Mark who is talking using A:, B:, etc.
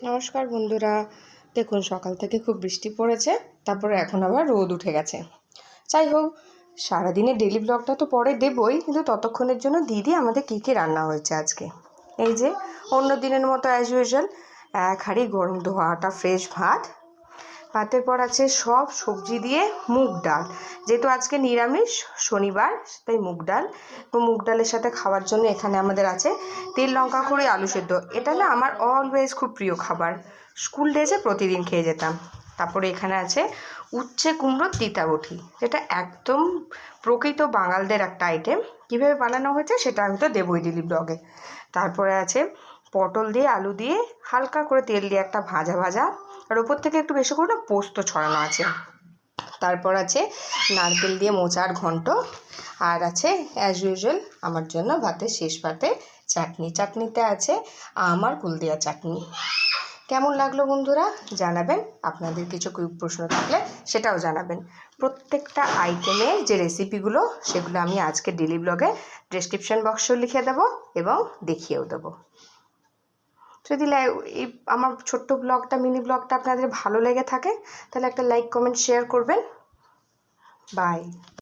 A: নমস্কার বন্ধুরা, দেখুন সকাল থেকে খুব বৃষ্টি পড়েছে, তারপরে এখন আবার রোদ উঠে গেছে। যাই হোক, সারাদিনের ডেলি ব্লগটা তো পরে দেবই, কিন্তু ততক্ষণের জন্য দিদি আমাদের কী কী রান্না হয়েছে আজকে। এই যে অন্য দিনের মতো অ্যাজ ইউজুয়াল এক হাঁড়ি গরম ধোয়া আটা ফ্রেশ ভাত, ভাতের পর আছে সব সবজি দিয়ে মুগ ডাল। যেহেতু আজকে নিরামিষ শনিবার, তাই মুগ ডাল। তো মুগ ডালের সাথে খাওয়ার জন্য এখানে আমাদের আছে তেল লঙ্কা করে আলু সেদ্ধ। এটা না আমার অলওয়েজ খুব প্রিয় খাবার, স্কুল ডেজে প্রতিদিন খেয়ে যেতাম। তারপরে এখানে আছে উচ্ছে কুমড়োর তিতাবটি, যেটা একদম প্রকৃত বাঙালদের একটা আইটেম। কীভাবে বানানো হয়েছে সেটা আমি তো দেবই ডেলি ব্লগে। তারপরে আছে পটল দিয়ে আলু দিয়ে হালকা করে তেল দিয়ে একটা ভাজা ভাজা, আর ওপর থেকে একটু বেশি করে না পোস্ত ছড়ানো আছে। তারপর আছে নারকেল দিয়ে মোচার ঘন্ট, আর আছে অ্যাজ ইউজুয়াল আমার জন্য ভাতের শেষ পাতে চাটনি। চাটনিতে আছে আমার কুলদিয়া চাটনি। কেমন লাগলো বন্ধুরা জানাবেন, আপনাদের কিছু প্রশ্ন থাকলে সেটাও জানাবেন। প্রত্যেকটা আইটেমের যে রেসিপিগুলো সেগুলো আমি আজকে ডেলি ব্লগে ডেসক্রিপশন বক্সেও লিখে দেবো এবং দেখিয়েও দেবো। যদি এই আমার ছোট্ট ব্লগটা মিনি ব্লগটা আপনাদের ভালো লেগে থাকে তাহলে একটা লাইক কমেন্ট শেয়ার করবেন। বাই।